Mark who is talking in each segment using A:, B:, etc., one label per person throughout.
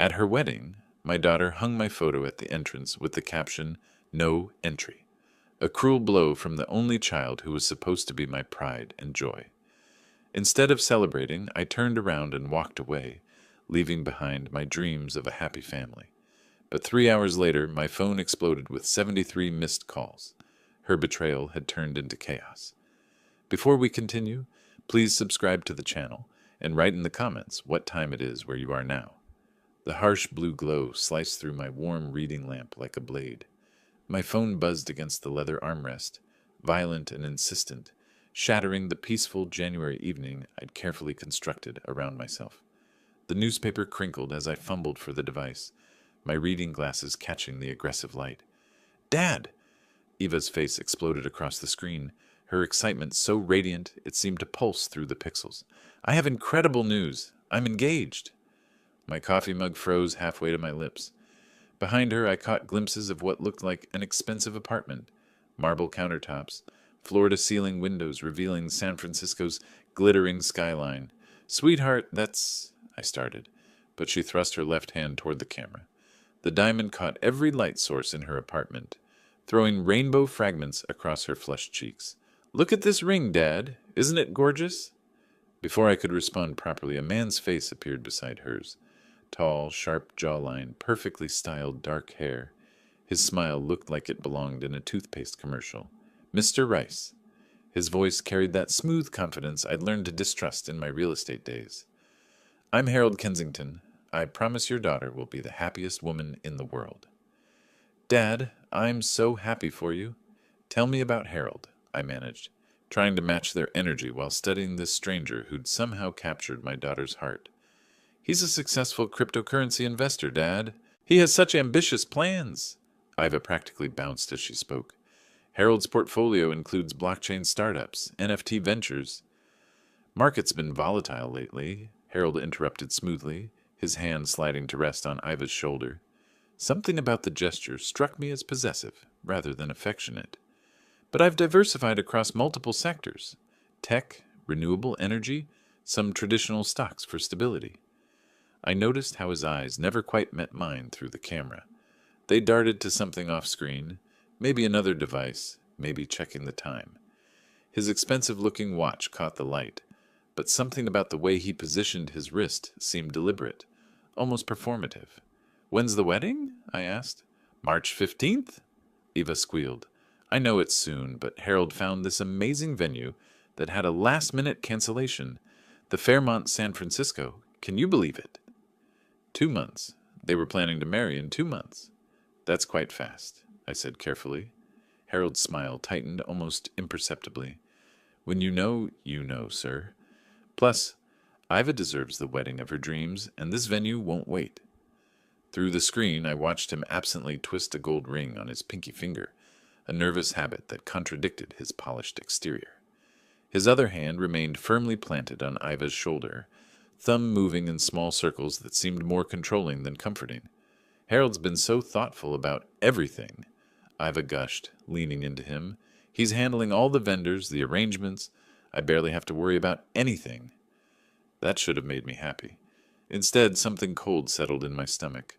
A: At her wedding, my daughter hung my photo at the entrance with the caption, "No entry." A cruel blow from the only child who was supposed to be my pride and joy. Instead of celebrating, I turned around and walked away, leaving behind my dreams of a happy family. But 3 hours later, my phone exploded with 73 missed calls. Her betrayal had turned into chaos. Before we continue, please subscribe to the channel and write in the comments what time it is where you are now. The harsh blue glow sliced through my warm reading lamp like a blade. My phone buzzed against the leather armrest, violent and insistent, shattering the peaceful January evening I'd carefully constructed around myself. The newspaper crinkled as I fumbled for the device, my reading glasses catching the aggressive light. "Dad!" Eva's face exploded across the screen, her excitement so radiant it seemed to pulse through the pixels. "I have incredible news. I'm engaged." My coffee mug froze halfway to my lips. Behind her, I caught glimpses of what looked like an expensive apartment. Marble countertops, floor-to-ceiling windows revealing San Francisco's glittering skyline. "Sweetheart, that's—" I started, but she thrust her left hand toward the camera. The diamond caught every light source in her apartment, throwing rainbow fragments across her flushed cheeks. "Look at this ring, Dad. Isn't it gorgeous?" Before I could respond properly, a man's face appeared beside hers. Tall, sharp jawline, perfectly styled dark hair. His smile looked like it belonged in a toothpaste commercial. "Mr. Rice." His voice carried that smooth confidence I'd learned to distrust in my real estate days. "I'm Harold Kensington. I promise your daughter will be the happiest woman in the world." "Dad, I'm so happy for you. Tell me about Harold," I managed, trying to match their energy while studying this stranger who'd somehow captured my daughter's heart. "He's a successful cryptocurrency investor, Dad. He has such ambitious plans." Iva practically bounced as she spoke. "Harold's portfolio includes blockchain startups, NFT ventures." "Market's been volatile lately," Harold interrupted smoothly, his hand sliding to rest on Iva's shoulder. Something about the gesture struck me as possessive, rather than affectionate. "But I've diversified across multiple sectors. Tech, renewable energy, some traditional stocks for stability." I noticed how his eyes never quite met mine through the camera. They darted to something off-screen, maybe another device, maybe checking the time. His expensive-looking watch caught the light, but something about the way he positioned his wrist seemed deliberate, almost performative. "When's the wedding?" I asked. "March 15th?" Eva squealed. "I know it's soon, but Harold found this amazing venue that had a last-minute cancellation. The Fairmont San Francisco. Can you believe it?" 2 months. They were planning to marry in 2 months. "That's quite fast," I said carefully. Harold's smile tightened almost imperceptibly. "When you know, sir. Plus, Iva deserves the wedding of her dreams, and this venue won't wait." Through the screen, I watched him absently twist a gold ring on his pinky finger, a nervous habit that contradicted his polished exterior. His other hand remained firmly planted on Iva's shoulder, thumb moving in small circles that seemed more controlling than comforting. "Harold's been so thoughtful about everything," Iva gushed, leaning into him. "He's handling all the vendors, the arrangements. I barely have to worry about anything." That should have made me happy. Instead, something cold settled in my stomach.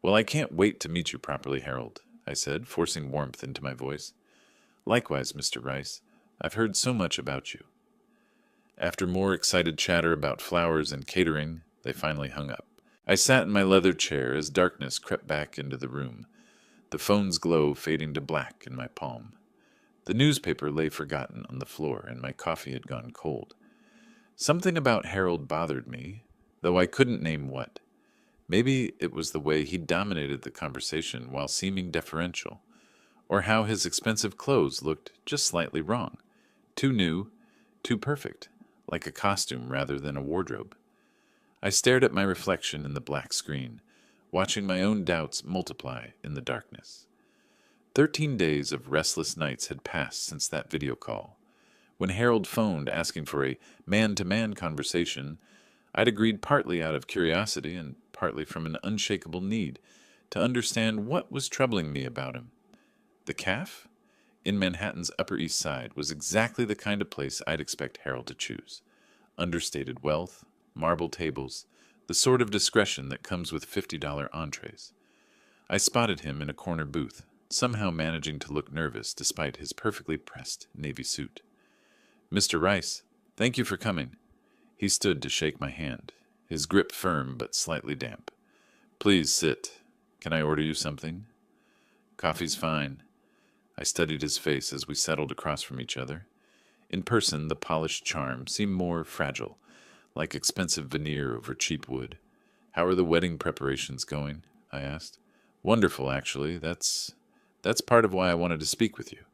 A: "Well, I can't wait to meet you properly, Harold," I said, forcing warmth into my voice. "Likewise, Mr. Rice. I've heard so much about you." After more excited chatter about flowers and catering, they finally hung up. I sat in my leather chair as darkness crept back into the room, the phone's glow fading to black in my palm. The newspaper lay forgotten on the floor, and my coffee had gone cold. Something about Harold bothered me, though I couldn't name what. Maybe it was the way he dominated the conversation while seeming deferential, or how his expensive clothes looked just slightly wrong. Too new, too perfect, like a costume rather than a wardrobe. I stared at my reflection in the black screen, watching my own doubts multiply in the darkness. 13 days of restless nights had passed since that video call. When Harold phoned asking for a man-to-man conversation, I'd agreed partly out of curiosity and partly from an unshakable need to understand what was troubling me about him. The Caf, in Manhattan's Upper East Side, was exactly the kind of place I'd expect Harold to choose. Understated wealth, marble tables, the sort of discretion that comes with $50 entrees. I spotted him in a corner booth, somehow managing to look nervous despite his perfectly pressed navy suit. "Mr. Rice, thank you for coming." He stood to shake my hand, his grip firm but slightly damp. "Please sit. Can I order you something?" "Coffee's fine." I studied his face as we settled across from each other. In person, the polished charm seemed more fragile, like expensive veneer over cheap wood. "How are the wedding preparations going?" I asked. "Wonderful, actually. That's part of why I wanted to speak with you."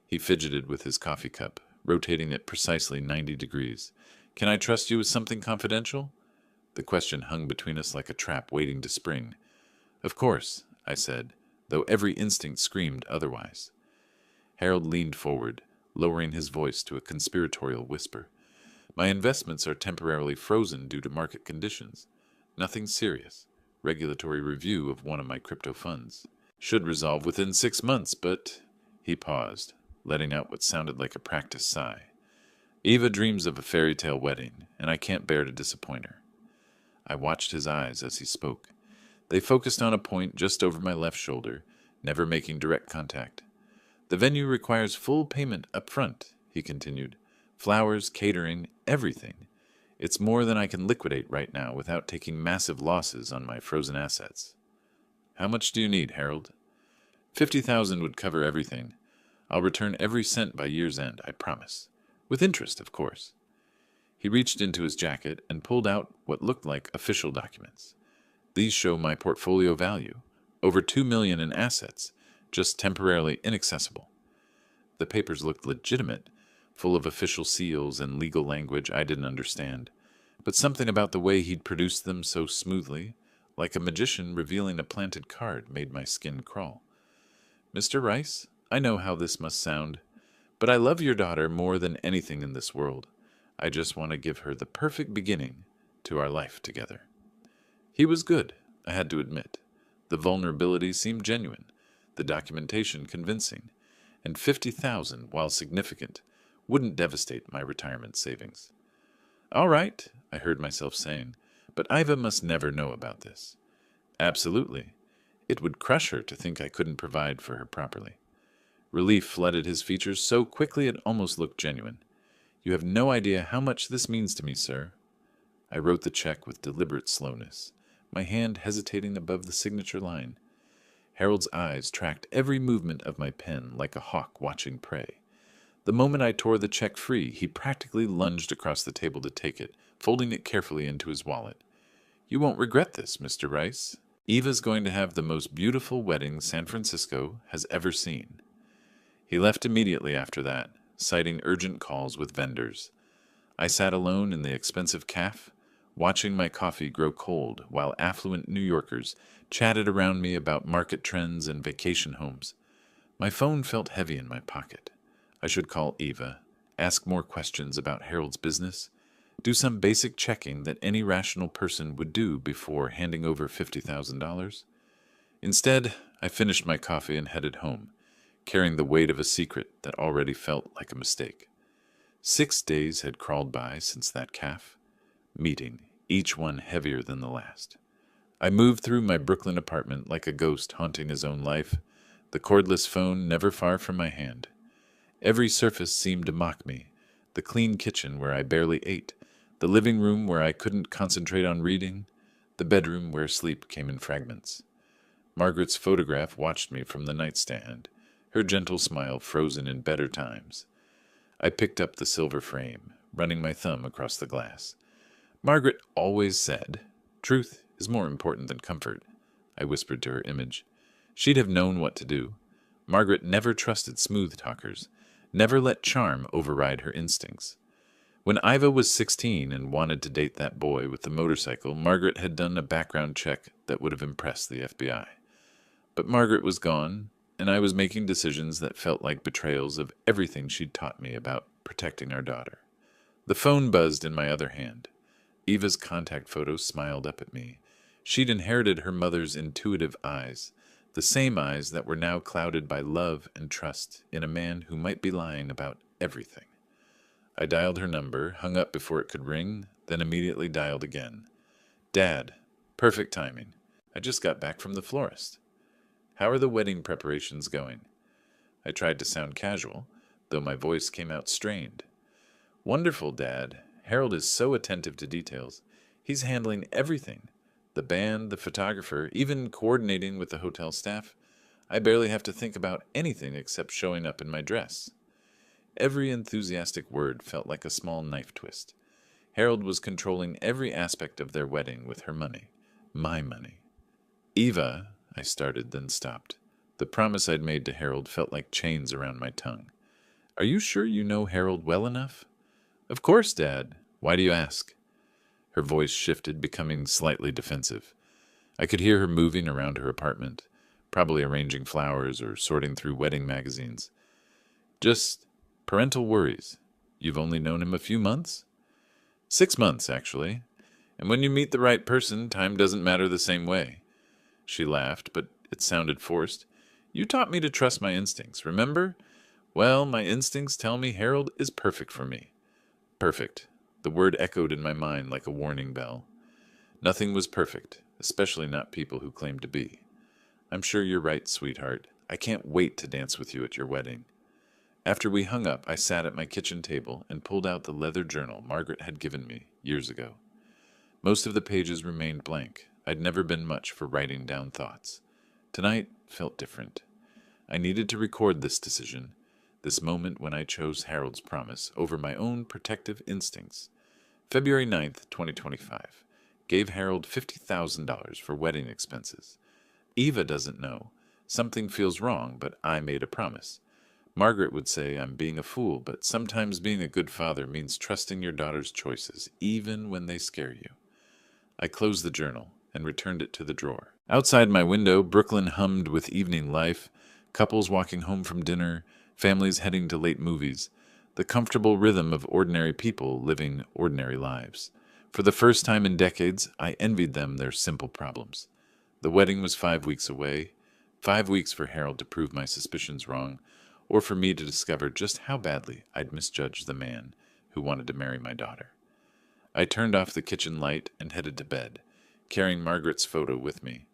A: He fidgeted with his coffee cup, rotating it precisely 90 degrees. "Can I trust you with something confidential?" The question hung between us like a trap waiting to spring. "Of course," I said, though every instinct screamed otherwise. Harold leaned forward, lowering his voice to a conspiratorial whisper. "My investments are temporarily frozen due to market conditions. Nothing serious. Regulatory review of one of my crypto funds. Should resolve within 6 months, but—" He paused, letting out what sounded like a practiced sigh. "Eva dreams of a fairy tale wedding, and I can't bear to disappoint her." I watched his eyes as he spoke. They focused on a point just over my left shoulder, never making direct contact. "The venue requires full payment up front," he continued. "Flowers, catering, everything. It's more than I can liquidate right now without taking massive losses on my frozen assets." "How much do you need, Harold?" 50,000 would cover everything. I'll return every cent by year's end, I promise. With interest, of course." He reached into his jacket and pulled out what looked like official documents. "These show my portfolio value. Over $2 million in assets, just temporarily inaccessible." The papers looked legitimate, full of official seals and legal language I didn't understand, but something about the way he'd produced them so smoothly, like a magician revealing a planted card, made my skin crawl. "Mr. Rice, I know how this must sound, but I love your daughter more than anything in this world. I just want to give her the perfect beginning to our life together." He was good, I had to admit. The vulnerability seemed genuine, the documentation convincing, and 50,000, while significant, wouldn't devastate my retirement savings. "All right," I heard myself saying, "but Iva must never know about this." "Absolutely. It would crush her to think I couldn't provide for her properly." Relief flooded his features so quickly it almost looked genuine. "You have no idea how much this means to me, sir." I wrote the check with deliberate slowness, my hand hesitating above the signature line. Harold's eyes tracked every movement of my pen like a hawk watching prey. The moment I tore the check free, he practically lunged across the table to take it, folding it carefully into his wallet. "You won't regret this, Mr. Rice. Eva's going to have the most beautiful wedding San Francisco has ever seen." He left immediately after that, citing urgent calls with vendors. I sat alone in the expensive cafe, watching my coffee grow cold while affluent New Yorkers chatted around me about market trends and vacation homes. My phone felt heavy in my pocket. I should call Eva, ask more questions about Harold's business, do some basic checking that any rational person would do before handing over $50,000. Instead, I finished my coffee and headed home, carrying the weight of a secret that already felt like a mistake. 6 days had crawled by since that cafe meeting, each one heavier than the last. I moved through my Brooklyn apartment like a ghost haunting his own life, the cordless phone never far from my hand. Every surface seemed to mock me, the clean kitchen where I barely ate, the living room where I couldn't concentrate on reading, the bedroom where sleep came in fragments. Margaret's photograph watched me from the nightstand, her gentle smile frozen in better times. I picked up the silver frame, running my thumb across the glass. "Margaret always said, 'Truth is more important than comfort,'" I whispered to her image. She'd have known what to do. Margaret never trusted smooth talkers, never let charm override her instincts. When Iva was 16 and wanted to date that boy with the motorcycle, Margaret had done a background check that would have impressed the FBI. But Margaret was gone, and I was making decisions that felt like betrayals of everything she'd taught me about protecting our daughter. The phone buzzed in my other hand. Eva's contact photo smiled up at me. She'd inherited her mother's intuitive eyes, the same eyes that were now clouded by love and trust in a man who might be lying about everything. I dialed her number, hung up before it could ring, then immediately dialed again. Dad, perfect timing. I just got back from the florist. How are the wedding preparations going? I tried to sound casual, though my voice came out strained. Wonderful, Dad. Harold is so attentive to details. He's handling everything. The band, the photographer, even coordinating with the hotel staff. I barely have to think about anything except showing up in my dress. Every enthusiastic word felt like a small knife twist. Harold was controlling every aspect of their wedding with her money. My money. Eva, I started, then stopped. The promise I'd made to Harold felt like chains around my tongue. Are you sure you know Harold well enough? Of course, Dad. Why do you ask? Her voice shifted, becoming slightly defensive. I could hear her moving around her apartment, probably arranging flowers or sorting through wedding magazines. Just parental worries. You've only known him a few months? 6 months, actually. And when you meet the right person, time doesn't matter the same way. She laughed, but it sounded forced. You taught me to trust my instincts, remember? Well, my instincts tell me Harold is perfect for me. Perfect. The word echoed in my mind like a warning bell. Nothing was perfect, especially not people who claimed to be. I'm sure you're right, sweetheart. I can't wait to dance with you at your wedding. After we hung up, I sat at my kitchen table and pulled out the leather journal Margaret had given me years ago. Most of the pages remained blank. I'd never been much for writing down thoughts. Tonight felt different. I needed to record this decision, this moment when I chose Harold's promise over my own protective instincts. February 9th, 2025. Gave Harold $50,000 for wedding expenses. Eva doesn't know. Something feels wrong, but I made a promise. Margaret would say I'm being a fool, but sometimes being a good father means trusting your daughter's choices, even when they scare you. I closed the journal and returned it to the drawer. Outside my window, Brooklyn hummed with evening life, couples walking home from dinner, families heading to late movies, the comfortable rhythm of ordinary people living ordinary lives. For the first time in decades, I envied them their simple problems. The wedding was 5 weeks away, 5 weeks for Harold to prove my suspicions wrong, or for me to discover just how badly I'd misjudged the man who wanted to marry my daughter. I turned off the kitchen light and headed to bed, carrying Margaret's photo with me.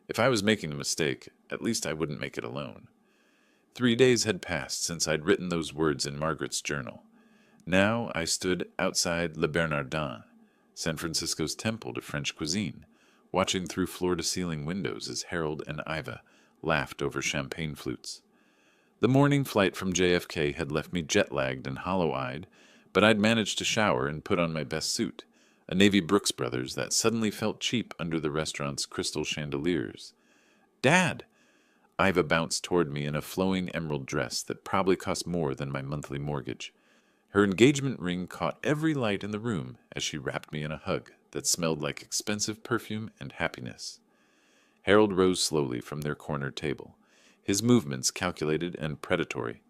A: If I was making a mistake, at least I wouldn't make it alone. 3 days had passed since I'd written those words in Margaret's journal. Now I stood outside Le Bernardin, San Francisco's temple to French cuisine, watching through floor-to-ceiling windows as Harold and Iva laughed over champagne flutes. The morning flight from JFK had left me jet-lagged and hollow-eyed, but I'd managed to shower and put on my best suit, a navy Brooks Brothers that suddenly felt cheap under the restaurant's crystal chandeliers. Dad! Iva bounced toward me in a flowing emerald dress that probably cost more than my monthly mortgage. Her engagement ring caught every light in the room as she wrapped me in a hug that smelled like expensive perfume and happiness. Harold rose slowly from their corner table, his movements calculated and predatory.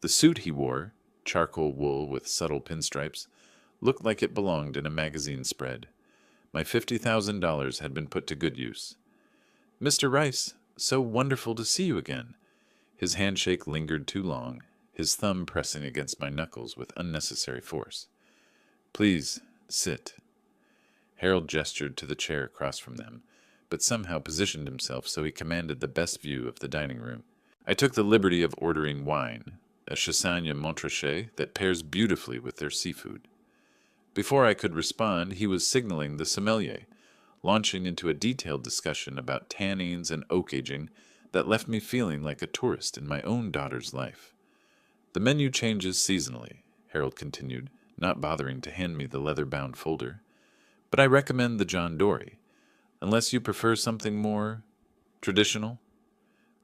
A: The suit he wore, charcoal wool with subtle pinstripes, looked like it belonged in a magazine spread. My $50,000 had been put to good use. Mr. Rice, so wonderful to see you again. His handshake lingered too long, his thumb pressing against my knuckles with unnecessary force. Please, sit. Harold gestured to the chair across from them, but somehow positioned himself so he commanded the best view of the dining room. I took the liberty of ordering wine, a Chassagne Montrachet that pairs beautifully with their seafood. Before I could respond, he was signaling the sommelier, launching into a detailed discussion about tannins and oak aging that left me feeling like a tourist in my own daughter's life. The menu changes seasonally, Harold continued, not bothering to hand me the leather-bound folder. But I recommend the John Dory, unless you prefer something more traditional.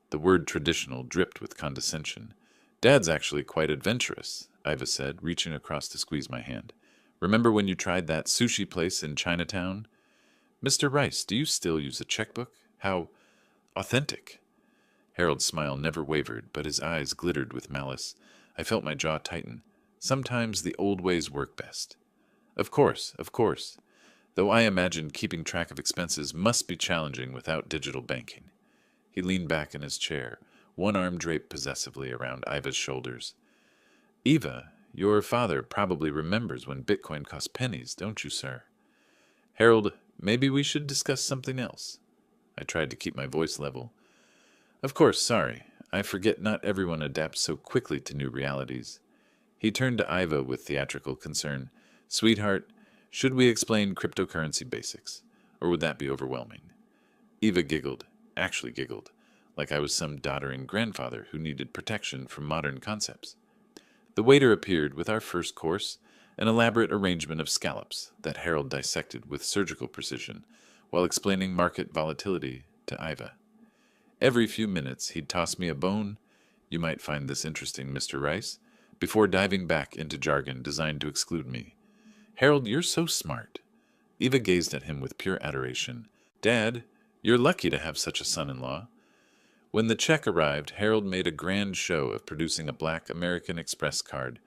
A: The word traditional dripped with condescension. Dad's actually quite adventurous, Iva said, reaching across to squeeze my hand. Remember when you tried that sushi place in Chinatown? Mr. Rice, do you still use a checkbook? How authentic. Harold's smile never wavered, but his eyes glittered with malice. I felt my jaw tighten. Sometimes the old ways work best. Of course, though I imagined keeping track of expenses must be challenging without digital banking. He leaned back in his chair, one arm draped possessively around Iva's shoulders. Eva, your father probably remembers when Bitcoin cost pennies, don't you, sir? Harold Maybe we should discuss something else. I tried to keep my voice level. Of course, sorry. I forget not everyone adapts so quickly to new realities. He turned to Iva with theatrical concern. Sweetheart, should we explain cryptocurrency basics? Or would that be overwhelming? Eva giggled, actually giggled, like I was some doddering grandfather who needed protection from modern concepts. The waiter appeared with our first course, an elaborate arrangement of scallops that Harold dissected with surgical precision while explaining market volatility to Iva. Every few minutes he'd toss me a bone. You might find this interesting, Mr. Rice, before diving back into jargon designed to exclude me. Harold, you're so smart. Eva gazed at him with pure adoration. Dad, you're lucky to have such a son-in-law. When the check arrived, Harold made a grand show of producing a black American Express card,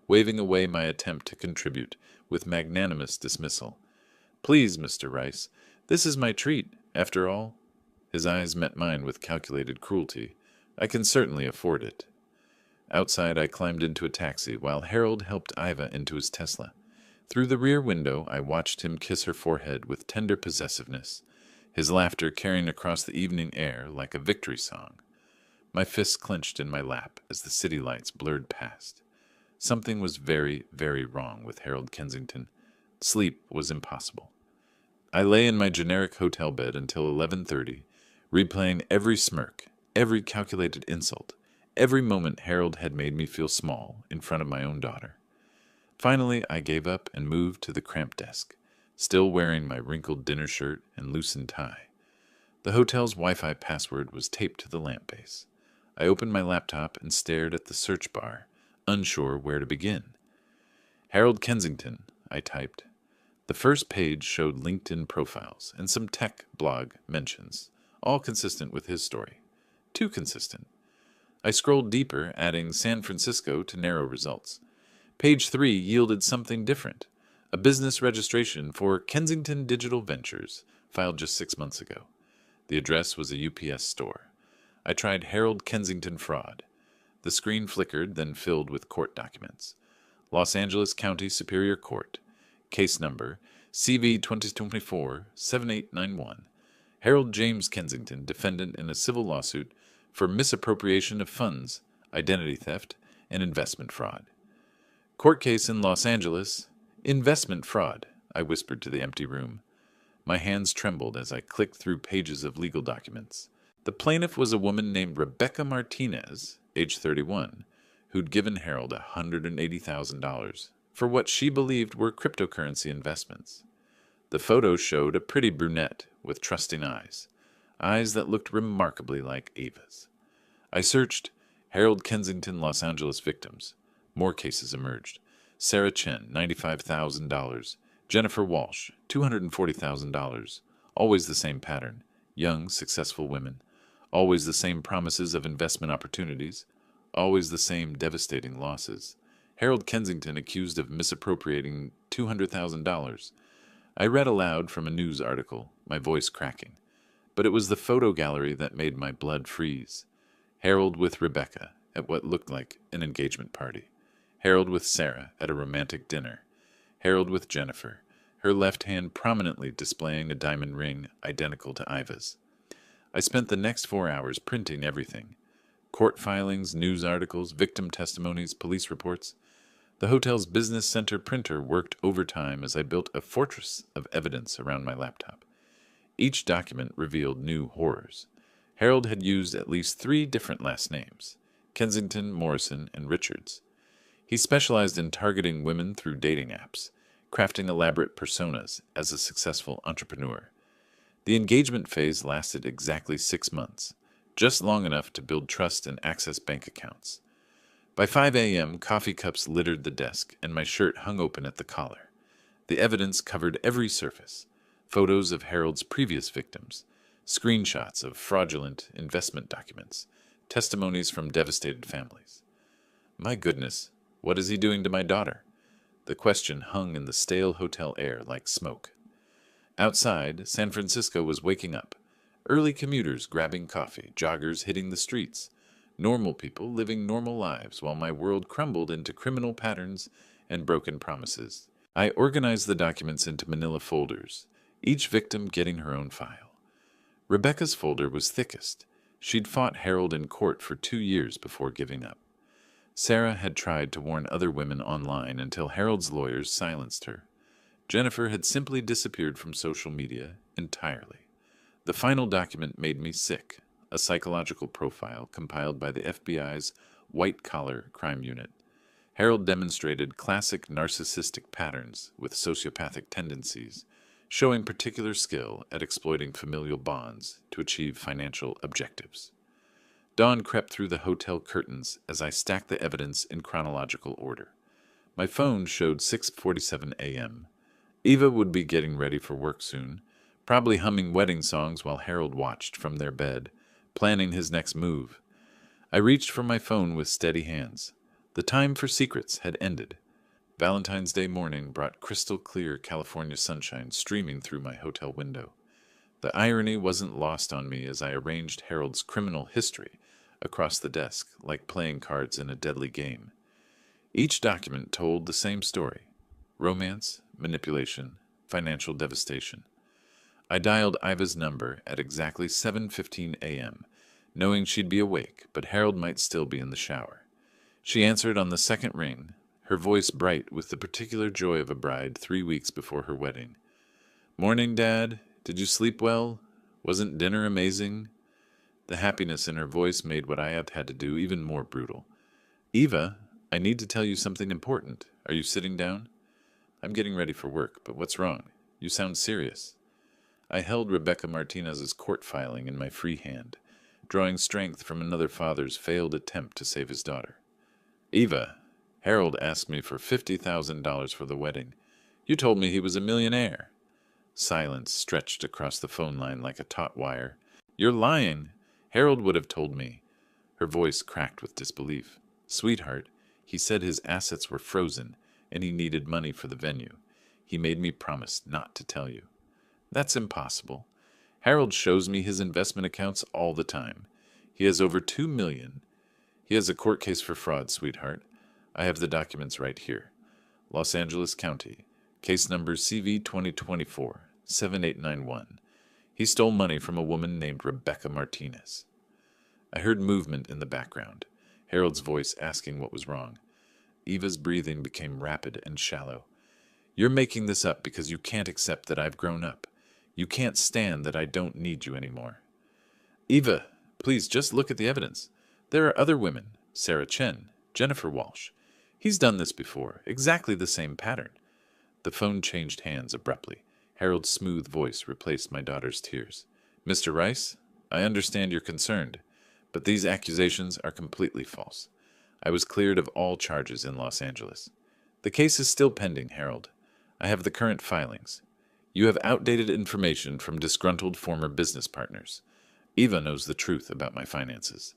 A: waving away my attempt to contribute with magnanimous dismissal. Please, Mr. Rice, this is my treat, after all. His eyes met mine with calculated cruelty. I can certainly afford it. Outside, I climbed into a taxi while Harold helped Iva into his Tesla. Through the rear window, I watched him kiss her forehead with tender possessiveness, his laughter carrying across the evening air like a victory song. My fists clenched in my lap as the city lights blurred past. Something was very, very wrong with Harold Kensington. Sleep was impossible. I lay in my generic hotel bed until 11:30, replaying every smirk, every calculated insult, every moment Harold had made me feel small in front of my own daughter. Finally, I gave up and moved to the cramped desk, still wearing my wrinkled dinner shirt and loosened tie. The hotel's Wi-Fi password was taped to the lamp base. I opened my laptop and stared at the search bar, unsure where to begin. Harold Kensington, I typed. The first page showed LinkedIn profiles and some tech blog mentions, all consistent with his story. Too consistent. I scrolled deeper, adding San Francisco to narrow results. Page 3 yielded something different. A business registration for Kensington Digital Ventures, filed just 6 months ago. The address was a UPS store. I tried Harold Kensington fraud. The screen flickered, then filled with court documents. Los Angeles County Superior Court. Case number CV 2024-7891. Harold James Kensington, defendant in a civil lawsuit for misappropriation of funds, identity theft, and investment fraud. Court case in Los Angeles. Investment fraud, I whispered to the empty room. My hands trembled as I clicked through pages of legal documents. The plaintiff was a woman named Rebecca Martinez, age 31, who'd given Harold $180,000 for what she believed were cryptocurrency investments. The photo showed a pretty brunette with trusting eyes that looked remarkably like Eva's. I searched Harold Kensington Los Angeles victims. More cases emerged. Sarah Chen, $95,000. Jennifer Walsh, $240,000. Always the same pattern. Young, successful women. Always the same promises of investment opportunities. Always the same devastating losses. Harold Kensington accused of misappropriating $200,000. I read aloud from a news article, my voice cracking. But it was the photo gallery that made my blood freeze. Harold with Rebecca at what looked like an engagement party. Harold with Sarah at a romantic dinner. Harold with Jennifer, her left hand prominently displaying a diamond ring identical to Iva's. I spent the next 4 hours printing everything. Court filings, news articles, victim testimonies, police reports. The hotel's business center printer worked overtime as I built a fortress of evidence around my laptop. Each document revealed new horrors. Harold had used at least 3 different last names: Kensington, Morrison, and Richards. He specialized in targeting women through dating apps, crafting elaborate personas as a successful entrepreneur. The engagement phase lasted exactly 6 months, just long enough to build trust and access bank accounts. By 5 a.m., coffee cups littered the desk, and my shirt hung open at the collar. The evidence covered every surface: photos of Harold's previous victims, screenshots of fraudulent investment documents, testimonies from devastated families. My goodness, what is he doing to my daughter? The question hung in the stale hotel air like smoke. Outside, San Francisco was waking up. Early commuters grabbing coffee, joggers hitting the streets, normal people living normal lives while my world crumbled into criminal patterns and broken promises. I organized the documents into manila folders, each victim getting her own file. Rebecca's folder was thickest. She'd fought Harold in court for 2 years before giving up. Sarah had tried to warn other women online until Harold's lawyers silenced her. Jennifer had simply disappeared from social media entirely. The final document made me sick, a psychological profile compiled by the FBI's white-collar crime unit. Harold demonstrated classic narcissistic patterns with sociopathic tendencies, showing particular skill at exploiting familial bonds to achieve financial objectives. Dawn crept through the hotel curtains as I stacked the evidence in chronological order. My phone showed 6:47 a.m. Eva would be getting ready for work soon, probably humming wedding songs while Harold watched from their bed, planning his next move. I reached for my phone with steady hands. The time for secrets had ended. Valentine's Day morning brought crystal clear California sunshine streaming through my hotel window. The irony wasn't lost on me as I arranged Harold's criminal history across the desk like playing cards in a deadly game. Each document told the same story: romance, manipulation, financial devastation. I dialed Iva's number at exactly 7:15 a.m., knowing she'd be awake, but Harold might still be in the shower. She answered on the second ring, her voice bright with the particular joy of a bride 3 weeks before her wedding. "Morning, Dad. Did you sleep well? Wasn't dinner amazing?" The happiness in her voice made what I had to do even more brutal. "Eva, I need to tell you something important. Are you sitting down?" "I'm getting ready for work, but what's wrong? You sound serious." I held Rebecca Martinez's court filing in my free hand, drawing strength from another father's failed attempt to save his daughter. "Eva, Harold asked me for $50,000 for the wedding. You told me he was a millionaire." Silence stretched across the phone line like a taut wire. "You're lying. Harold would have told me." Her voice cracked with disbelief. "Sweetheart, he said his assets were frozen and he needed money for the venue. He made me promise not to tell you." "That's impossible. Harold shows me his investment accounts all the time. He has over $2 million. He has a court case for fraud, sweetheart. I have the documents right here. Los Angeles County, case number CV 2024-7891. He stole money from a woman named Rebecca Martinez." I heard movement in the background, Harold's voice asking what was wrong. Eva's breathing became rapid and shallow. "You're making this up because you can't accept that I've grown up. You can't stand that I don't need you anymore." "Eva, please just look at the evidence. There are other women, Sarah Chen, Jennifer Walsh. He's done this before, exactly the same pattern." The phone changed hands abruptly. Harold's smooth voice replaced my daughter's tears. "Mr. Rice, I understand you're concerned, but these accusations are completely false. I was cleared of all charges in Los Angeles. The case is still pending, Harold. I have the current filings. You have outdated information from disgruntled former business partners. Eva knows the truth about my finances."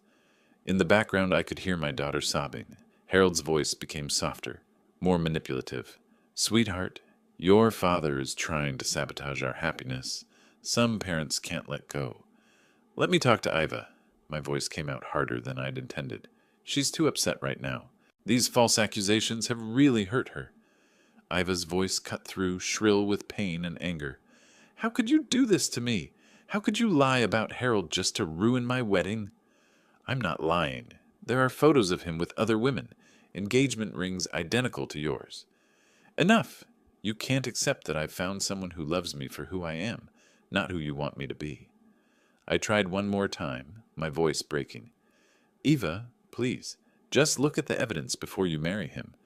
A: In the background, I could hear my daughter sobbing. Harold's voice became softer, more manipulative. "Sweetheart, your father is trying to sabotage our happiness. Some parents can't let go. Let me talk to Iva." My voice came out harder than I'd intended. "She's too upset right now. These false accusations have really hurt her." Iva's voice cut through, shrill with pain and anger. "How could you do this to me? How could you lie about Harold just to ruin my wedding?" "I'm not lying. There are photos of him with other women, engagement rings identical to yours." "Enough! You can't accept that I've found someone who loves me for who I am, not who you want me to be." I tried one more time, my voice breaking. "Eva, please, just look at the evidence before you marry him.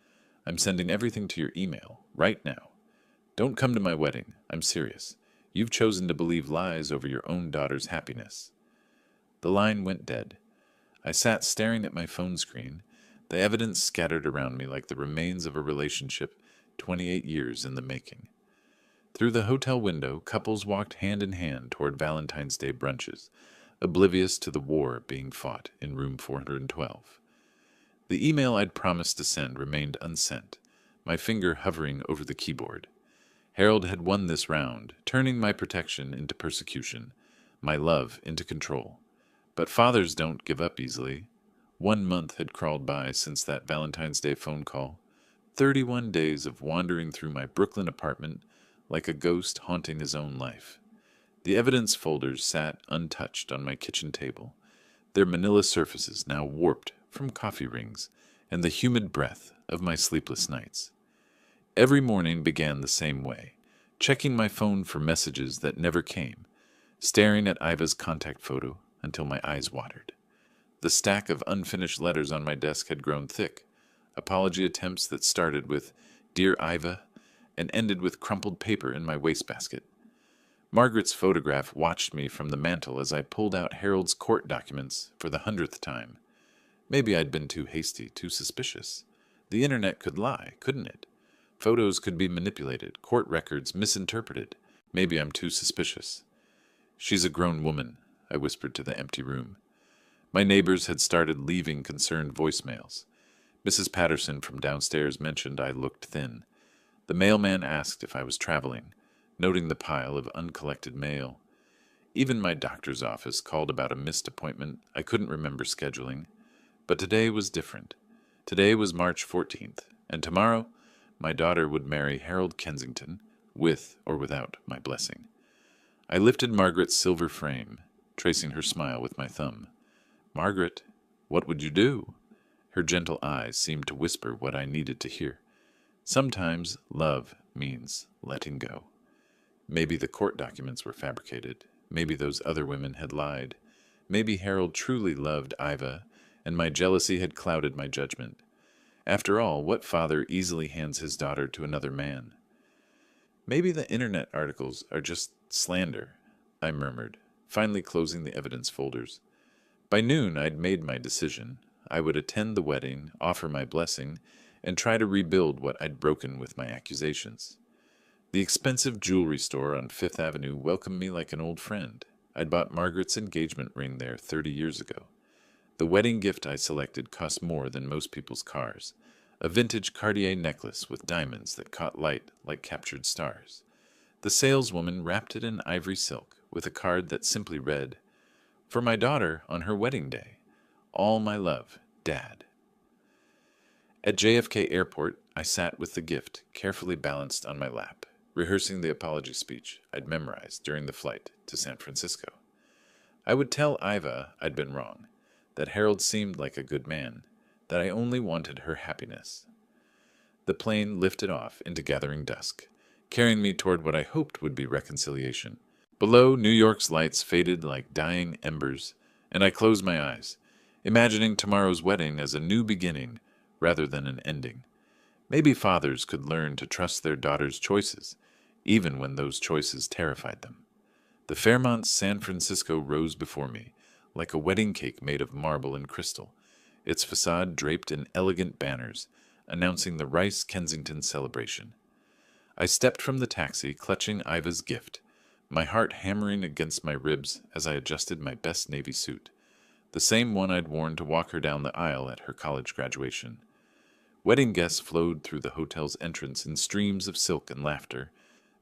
A: I'm sending everything to your email, right now. Don't come to my wedding. I'm serious. You've chosen to believe lies over your own daughter's happiness." The line went dead. I sat staring at my phone screen, the evidence scattered around me like the remains of a relationship 28 years in the making. Through the hotel window, couples walked hand in hand toward Valentine's Day brunches, oblivious to the war being fought in room 412. The email I'd promised to send remained unsent, my finger hovering over the keyboard. Harold had won this round, turning my protection into persecution, my love into control. But fathers don't give up easily. 1 month had crawled by since that Valentine's Day phone call. 31 days of wandering through my Brooklyn apartment, like a ghost haunting his own life. The evidence folders sat untouched on my kitchen table, their manila surfaces now warped from coffee rings and the humid breath of my sleepless nights. Every morning began the same way, checking my phone for messages that never came, staring at Iva's contact photo until my eyes watered. The stack of unfinished letters on my desk had grown thick, apology attempts that started with "Dear Iva" and ended with crumpled paper in my wastebasket. Margaret's photograph watched me from the mantel as I pulled out Harold's court documents for the 100th time. Maybe I'd been too hasty, too suspicious. The internet could lie, couldn't it? Photos could be manipulated, court records misinterpreted. Maybe I'm too suspicious. "She's a grown woman," I whispered to the empty room. My neighbors had started leaving concerned voicemails. Mrs. Patterson from downstairs mentioned I looked thin. The mailman asked if I was traveling, noting the pile of uncollected mail. Even my doctor's office called about a missed appointment I couldn't remember scheduling. But today was different. Today was March 14th, and tomorrow my daughter would marry Harold Kensington, with or without my blessing. I lifted Margaret's silver frame, tracing her smile with my thumb. "Margaret, what would you do?" Her gentle eyes seemed to whisper what I needed to hear. Sometimes love means letting go. Maybe the court documents were fabricated. Maybe those other women had lied. Maybe Harold truly loved Iva, and my jealousy had clouded my judgment. After all, what father easily hands his daughter to another man? "Maybe the internet articles are just slander," I murmured, finally closing the evidence folders. By noon, I'd made my decision. I would attend the wedding, offer my blessing, and try to rebuild what I'd broken with my accusations. The expensive jewelry store on Fifth Avenue welcomed me like an old friend. I'd bought Margaret's engagement ring there 30 years ago. The wedding gift I selected cost more than most people's cars. A vintage Cartier necklace with diamonds that caught light like captured stars. The saleswoman wrapped it in ivory silk with a card that simply read, "For my daughter on her wedding day. All my love, Dad." At JFK Airport, I sat with the gift carefully balanced on my lap, rehearsing the apology speech I'd memorized during the flight to San Francisco. I would tell Iva I'd been wrong, that Harold seemed like a good man, that I only wanted her happiness. The plane lifted off into gathering dusk, carrying me toward what I hoped would be reconciliation. Below, New York's lights faded like dying embers, and I closed my eyes, imagining tomorrow's wedding as a new beginning rather than an ending. Maybe fathers could learn to trust their daughters' choices, even when those choices terrified them. The Fairmont San Francisco rose before me, like a wedding cake made of marble and crystal, its facade draped in elegant banners, announcing the Rice Kensington celebration. I stepped from the taxi, clutching Iva's gift, my heart hammering against my ribs as I adjusted my best navy suit, the same one I'd worn to walk her down the aisle at her college graduation. Wedding guests flowed through the hotel's entrance in streams of silk and laughter,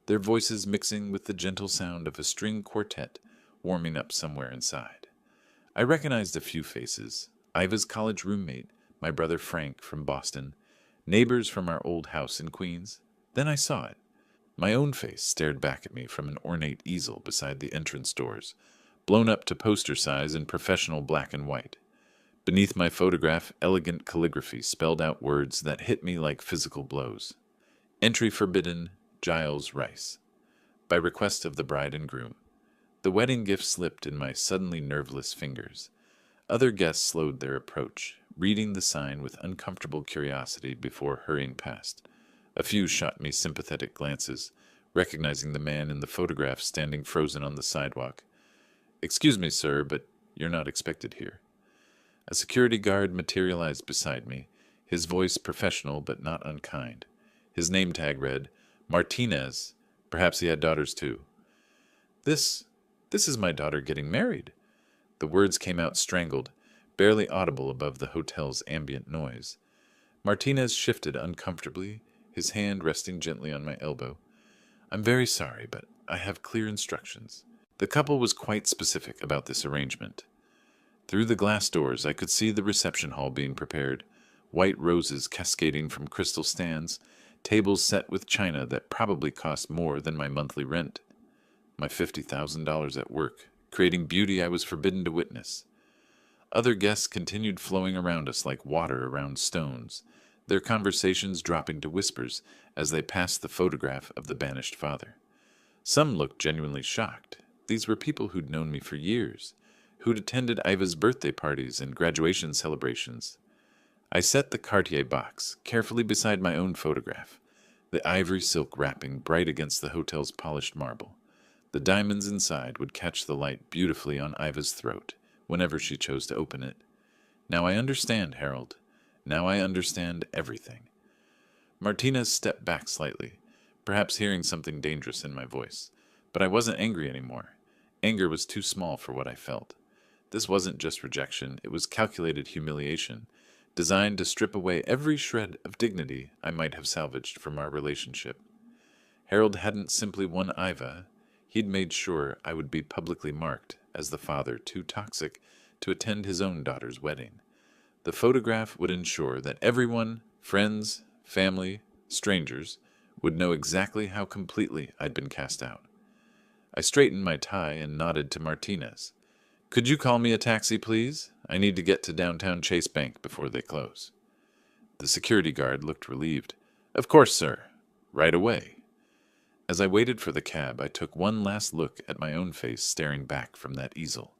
A: their voices mixing with the gentle sound of a string quartet warming up somewhere inside. I recognized a few faces: Iva's college roommate, my brother Frank from Boston, neighbors from our old house in Queens. Then I saw it. My own face stared back at me from an ornate easel beside the entrance doors, blown up to poster size in professional black and white. Beneath my photograph, elegant calligraphy spelled out words that hit me like physical blows. "Entry forbidden, Giles Rice. By request of the bride and groom." The wedding gift slipped in my suddenly nerveless fingers. Other guests slowed their approach, reading the sign with uncomfortable curiosity before hurrying past. A few shot me sympathetic glances, recognizing the man in the photograph standing frozen on the sidewalk. "Excuse me, sir, but you're not expected here." A security guard materialized beside me, his voice professional but not unkind. His name tag read, "Martinez." Perhaps he had daughters too. This is my daughter getting married." The words came out strangled, barely audible above the hotel's ambient noise. Martinez shifted uncomfortably, his hand resting gently on my elbow. "I'm very sorry, but I have clear instructions." The couple was quite specific about this arrangement. Through the glass doors, I could see the reception hall being prepared, white roses cascading from crystal stands, tables set with china that probably cost more than my monthly rent, my $50,000 at work, creating beauty I was forbidden to witness. Other guests continued flowing around us like water around stones, their conversations dropping to whispers as they passed the photograph of the banished father. Some looked genuinely shocked. These were people who'd known me for years, who'd attended Iva's birthday parties and graduation celebrations. I set the Cartier box carefully beside my own photograph, the ivory silk wrapping bright against the hotel's polished marble. The diamonds inside would catch the light beautifully on Iva's throat whenever she chose to open it. Now I understand, Harold. Now I understand everything. Martinez stepped back slightly, perhaps hearing something dangerous in my voice. But I wasn't angry anymore. Anger was too small for what I felt. This wasn't just rejection, it was calculated humiliation, designed to strip away every shred of dignity I might have salvaged from our relationship. Harold hadn't simply won Iva. He'd made sure I would be publicly marked as the father too toxic to attend his own daughter's wedding. The photograph would ensure that everyone, friends, family, strangers, would know exactly how completely I'd been cast out. I straightened my tie and nodded to Martinez. "Could you call me a taxi, please? I need to get to downtown Chase Bank before they close." The security guard looked relieved. "Of course, sir. Right away." As I waited for the cab, I took one last look at my own face staring back from that easel.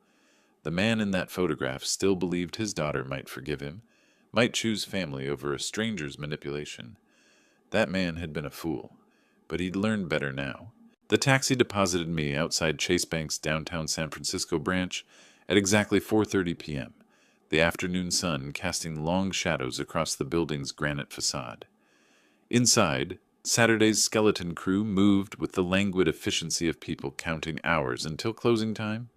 A: The man in that photograph still believed his daughter might forgive him, might choose family over a stranger's manipulation. That man had been a fool, but he'd learned better now. The taxi deposited me outside Chase Bank's downtown San Francisco branch at exactly 4:30 p.m., the afternoon sun casting long shadows across the building's granite facade. Inside, Saturday's skeleton crew moved with the languid efficiency of people counting hours until closing time.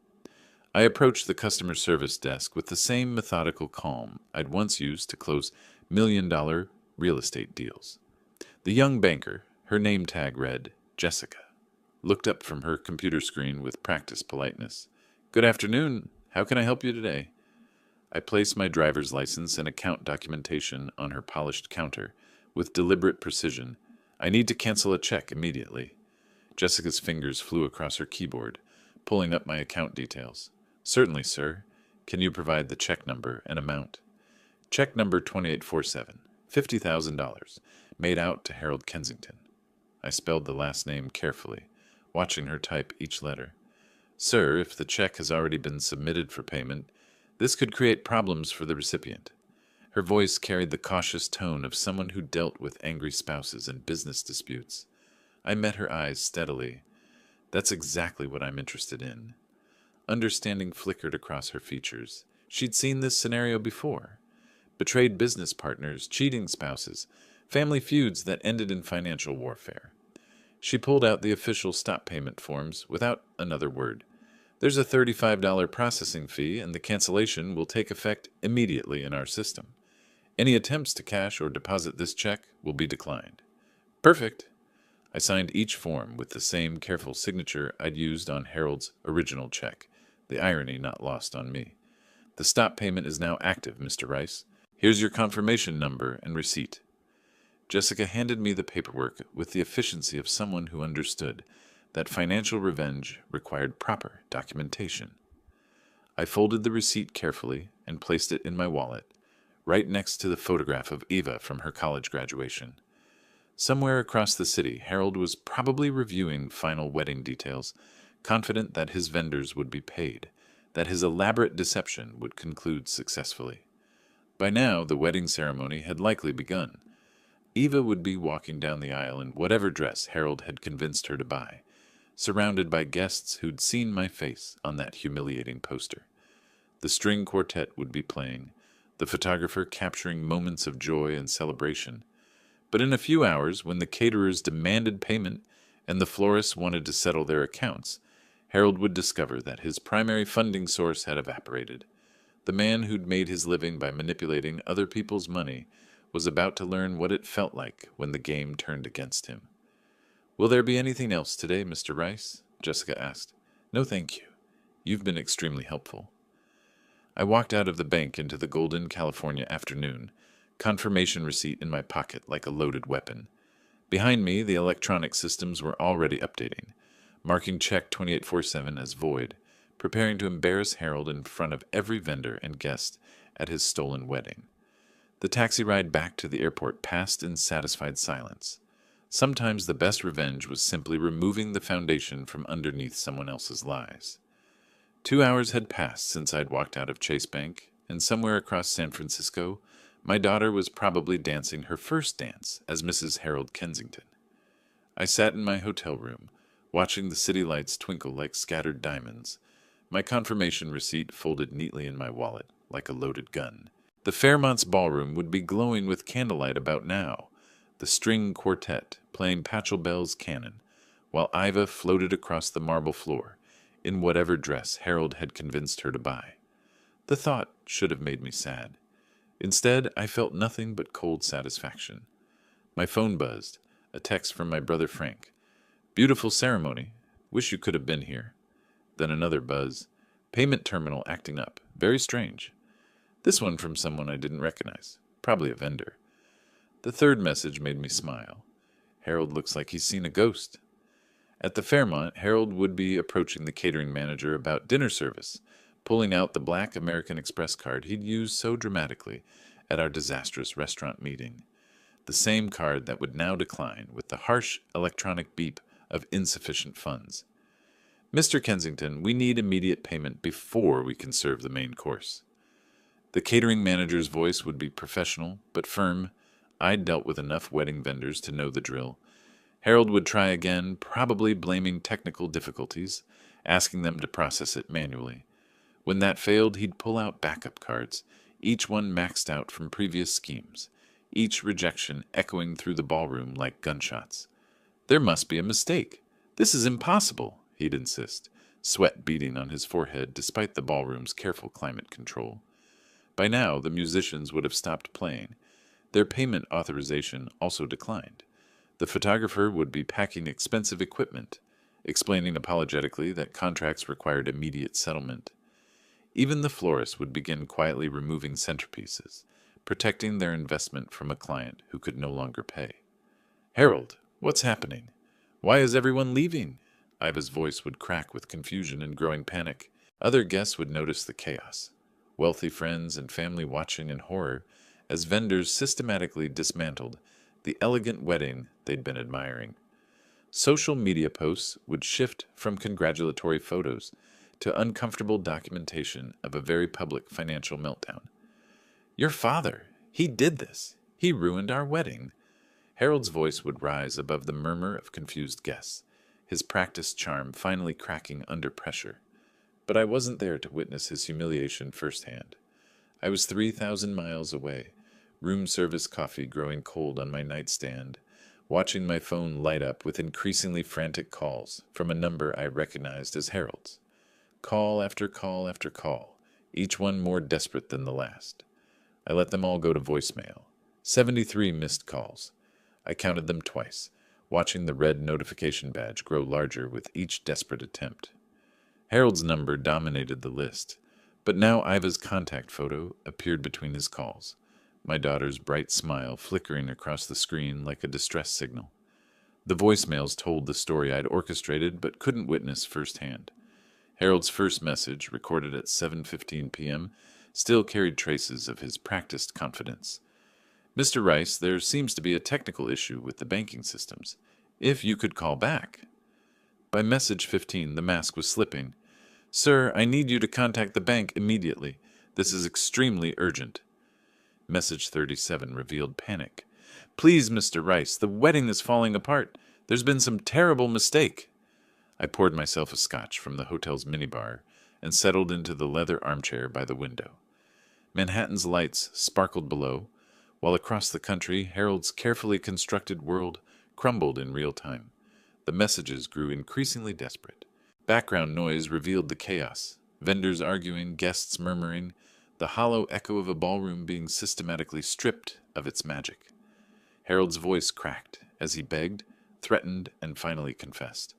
A: I approached the customer service desk with the same methodical calm I'd once used to close million-dollar real estate deals. The young banker, her name tag read Jessica, looked up from her computer screen with practiced politeness. "Good afternoon. How can I help you today?" I placed my driver's license and account documentation on her polished counter with deliberate precision. "I need to cancel a check immediately." Jessica's fingers flew across her keyboard, pulling up my account details. "Certainly, sir. Can you provide the check number and amount?" "Check number 2847, $50,000, made out to Harold Kensington." I spelled the last name carefully, watching her type each letter. "Sir, if the check has already been submitted for payment, this could create problems for the recipient." Her voice carried the cautious tone of someone who dealt with angry spouses and business disputes. I met her eyes steadily. "That's exactly what I'm interested in." Understanding flickered across her features. She'd seen this scenario before. Betrayed business partners, cheating spouses, family feuds that ended in financial warfare. She pulled out the official stop payment forms without another word. "There's a $35 processing fee, and the cancellation will take effect immediately in our system. Any attempts to cash or deposit this check will be declined." "Perfect." I signed each form with the same careful signature I'd used on Harold's original check, the irony not lost on me. "The stop payment is now active, Mr. Rice. Here's your confirmation number and receipt." Jessica handed me the paperwork with the efficiency of someone who understood that financial revenge required proper documentation. I folded the receipt carefully and placed it in my wallet, right next to the photograph of Eva from her college graduation. Somewhere across the city, Harold was probably reviewing final wedding details, confident that his vendors would be paid, that his elaborate deception would conclude successfully. By now, the wedding ceremony had likely begun. Eva would be walking down the aisle in whatever dress Harold had convinced her to buy, surrounded by guests who'd seen my face on that humiliating poster. The string quartet would be playing, the photographer capturing moments of joy and celebration. But in a few hours, when the caterers demanded payment and the florists wanted to settle their accounts, Harold would discover that his primary funding source had evaporated. The man who'd made his living by manipulating other people's money was about to learn what it felt like when the game turned against him. "Will there be anything else today, Mr. Rice?" Jessica asked. "No, thank you. You've been extremely helpful." I walked out of the bank into the golden California afternoon, confirmation receipt in my pocket like a loaded weapon. Behind me, the electronic systems were already updating, marking check 2847 as void, preparing to embarrass Harold in front of every vendor and guest at his stolen wedding. The taxi ride back to the airport passed in satisfied silence. Sometimes the best revenge was simply removing the foundation from underneath someone else's lies. 2 hours had passed since I'd walked out of Chase Bank, and somewhere across San Francisco, my daughter was probably dancing her first dance as Mrs. Harold Kensington. I sat in my hotel room, watching the city lights twinkle like scattered diamonds, my confirmation receipt folded neatly in my wallet like a loaded gun. The Fairmont's ballroom would be glowing with candlelight about now, the string quartet playing Pachelbel's canon, while Iva floated across the marble floor, in whatever dress Harold had convinced her to buy. The thought should have made me sad. Instead, I felt nothing but cold satisfaction. My phone buzzed, a text from my brother Frank. "Beautiful ceremony. Wish you could have been here." Then another buzz. "Payment terminal acting up. Very strange." This one from someone I didn't recognize. Probably a vendor. The third message made me smile. "Harold looks like he's seen a ghost." At the Fairmont, Harold would be approaching the catering manager about dinner service, pulling out the black American Express card he'd used so dramatically at our disastrous restaurant meeting. The same card that would now decline with the harsh electronic beep of insufficient funds. "Mr. Kensington, we need immediate payment before we can serve the main course." The catering manager's voice would be professional, but firm. I'd dealt with enough wedding vendors to know the drill. Harold would try again, probably blaming technical difficulties, asking them to process it manually. When that failed, he'd pull out backup cards, each one maxed out from previous schemes, each rejection echoing through the ballroom like gunshots. "There must be a mistake. This is impossible," he'd insist, sweat beading on his forehead despite the ballroom's careful climate control. By now, the musicians would have stopped playing. Their payment authorization also declined. The photographer would be packing expensive equipment, explaining apologetically that contracts required immediate settlement. Even the florist would begin quietly removing centerpieces, protecting their investment from a client who could no longer pay. "Harold, what's happening? Why is everyone leaving?" Iva's voice would crack with confusion and growing panic. Other guests would notice the chaos. Wealthy friends and family watching in horror as vendors systematically dismantled the elegant wedding they'd been admiring. Social media posts would shift from congratulatory photos to uncomfortable documentation of a very public financial meltdown. "Your father, he did this. He ruined our wedding." Harold's voice would rise above the murmur of confused guests, his practiced charm finally cracking under pressure. But I wasn't there to witness his humiliation firsthand. I was 3,000 miles away, room service coffee growing cold on my nightstand, watching my phone light up with increasingly frantic calls from a number I recognized as Harold's. Call after call after call, each one more desperate than the last. I let them all go to voicemail. 73 missed calls. I counted them twice, watching the red notification badge grow larger with each desperate attempt. Harold's number dominated the list, but now Iva's contact photo appeared between his calls, my daughter's bright smile flickering across the screen like a distress signal. The voicemails told the story I'd orchestrated but couldn't witness firsthand. Harold's first message, recorded at 7:15 p.m., still carried traces of his practiced confidence. "Mr. Rice, there seems to be a technical issue with the banking systems. If you could call back." By message 15, the mask was slipping. "Sir, I need you to contact the bank immediately. This is extremely urgent." Message 37 revealed panic. "Please, Mr. Rice, the wedding is falling apart. There's been some terrible mistake." I poured myself a scotch from the hotel's minibar and settled into the leather armchair by the window. Manhattan's lights sparkled below, while across the country Harold's carefully constructed world crumbled in real time. The messages grew increasingly desperate. Background noise revealed the chaos, vendors arguing, guests murmuring, the hollow echo of a ballroom being systematically stripped of its magic. Harold's voice cracked as he begged, threatened, and finally confessed.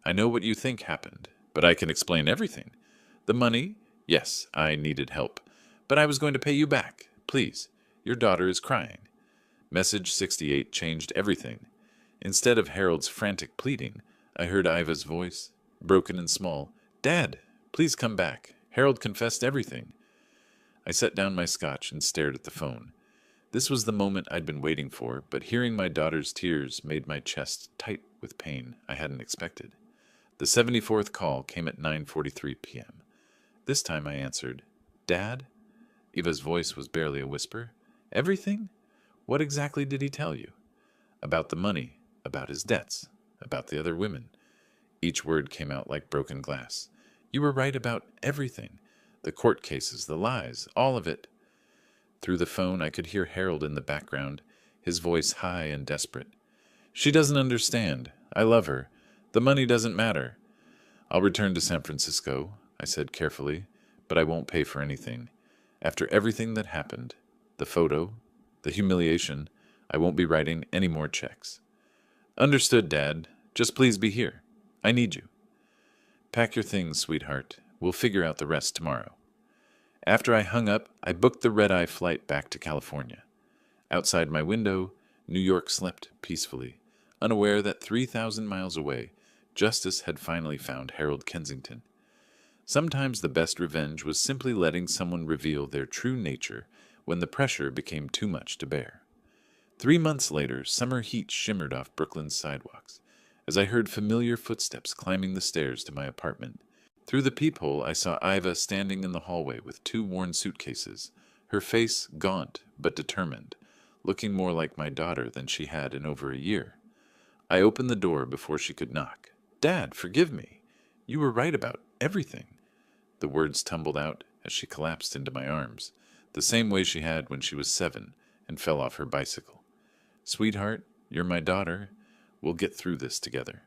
A: "I know what you think happened, but I can explain everything. The money, yes, I needed help, but I was going to pay you back. Please, your daughter is crying." Message 68 changed everything. Instead of Harold's frantic pleading, I heard Iva's voice, broken and small. "Dad, please come back. Harold confessed everything." I set down my scotch and stared at the phone. This was the moment I'd been waiting for, but hearing my daughter's tears made my chest tight with pain I hadn't expected. The 74th call came at 9:43 p.m. This time I answered. "Dad?" Eva's voice was barely a whisper. "Everything? What exactly did he tell you?" "About the money, about his debts, about the other women." Each word came out like broken glass. "You were right about everything. The court cases, the lies, all of it." Through the phone, I could hear Harold in the background, his voice high and desperate. "She doesn't understand. I love her. The money doesn't matter." "I'll return to San Francisco," I said carefully, "but I won't pay for anything. After everything that happened, the photo, the humiliation, I won't be writing any more checks." "Understood, Dad. Just please be here. I need you." "Pack your things, sweetheart. We'll figure out the rest tomorrow." After I hung up, I booked the red-eye flight back to California. Outside my window, New York slept peacefully, unaware that 3,000 miles away, justice had finally found Harold Kensington. Sometimes the best revenge was simply letting someone reveal their true nature when the pressure became too much to bear. 3 months later, summer heat shimmered off Brooklyn's sidewalks, as I heard familiar footsteps climbing the stairs to my apartment. Through the peephole, I saw Iva standing in the hallway with 2 worn suitcases, her face gaunt but determined, looking more like my daughter than she had in over a year. I opened the door before she could knock. "Dad, forgive me. You were right about everything." The words tumbled out as she collapsed into my arms, the same way she had when she was 7 and fell off her bicycle. "Sweetheart, you're my daughter. We'll get through this together."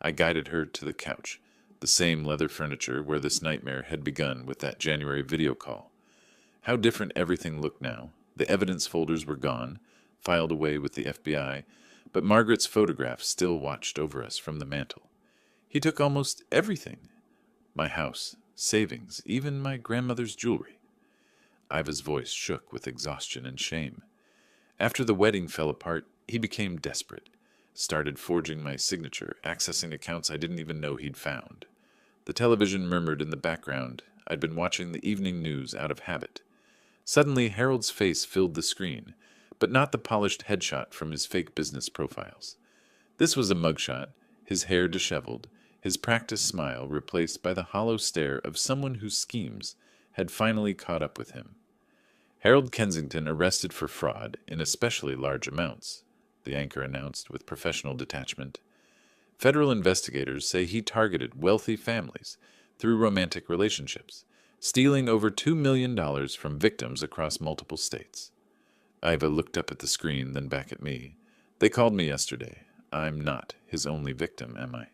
A: I guided her to the couch, the same leather furniture where this nightmare had begun with that January video call. How different everything looked now. The evidence folders were gone, filed away with the FBI, but Margaret's photograph still watched over us from the mantel. "He took almost everything. My house, savings, even my grandmother's jewelry." Iva's voice shook with exhaustion and shame. "After the wedding fell apart, he became desperate. Started forging my signature, accessing accounts I didn't even know he'd found." The television murmured in the background. I'd been watching the evening news out of habit. Suddenly, Harold's face filled the screen, but not the polished headshot from his fake business profiles. This was a mugshot, his hair disheveled, his practiced smile replaced by the hollow stare of someone whose schemes had finally caught up with him. "Harold Kensington arrested for fraud in especially large amounts," the anchor announced with professional detachment. "Federal investigators say he targeted wealthy families through romantic relationships, stealing over $2 million from victims across multiple states." Iva looked up at the screen, then back at me. "They called me yesterday. I'm not his only victim, am I?"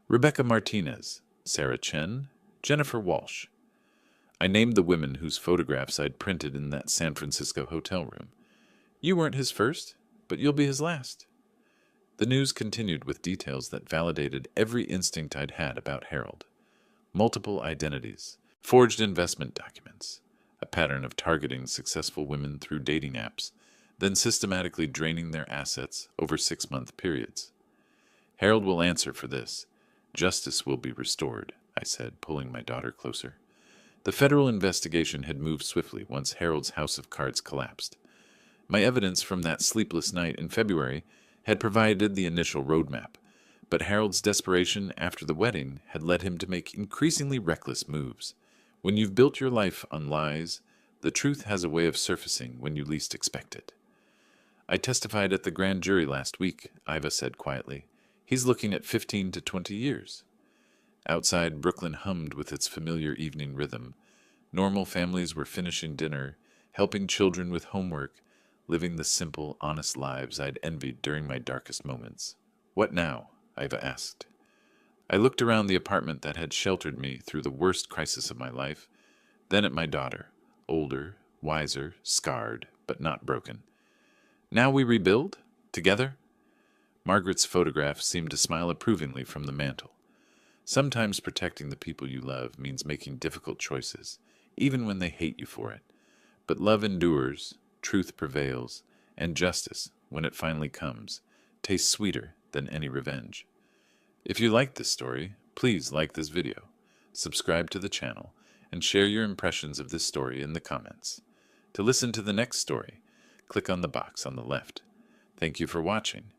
A: "Rebecca Martinez, Sarah Chen, Jennifer Walsh." I named the women whose photographs I'd printed in that San Francisco hotel room. "You weren't his first, but you'll be his last." The news continued with details that validated every instinct I'd had about Harold. Multiple identities, forged investment documents, a pattern of targeting successful women through dating apps, then systematically draining their assets over 6-month periods. "Harold will answer for this. Justice will be restored," I said, pulling my daughter closer. The federal investigation had moved swiftly once Harold's house of cards collapsed. My evidence from that sleepless night in February had provided the initial roadmap, but Harold's desperation after the wedding had led him to make increasingly reckless moves. When you've built your life on lies, the truth has a way of surfacing when you least expect it. "I testified at the grand jury last week," Iva said quietly. "He's looking at 15 to 20 years. Outside, Brooklyn hummed with its familiar evening rhythm. Normal families were finishing dinner, helping children with homework, living the simple, honest lives I'd envied during my darkest moments. "What now?" Iva asked. I looked around the apartment that had sheltered me through the worst crisis of my life, then at my daughter, older, wiser, scarred, but not broken. "Now we rebuild? Together?" Margaret's photograph seemed to smile approvingly from the mantel. Sometimes protecting the people you love means making difficult choices, even when they hate you for it. But love endures, truth prevails, and justice, when it finally comes, tastes sweeter than any revenge. If you like this story, please like this video, subscribe to the channel, and share your impressions of this story in the comments. To listen to the next story, click on the box on the left. Thank you for watching,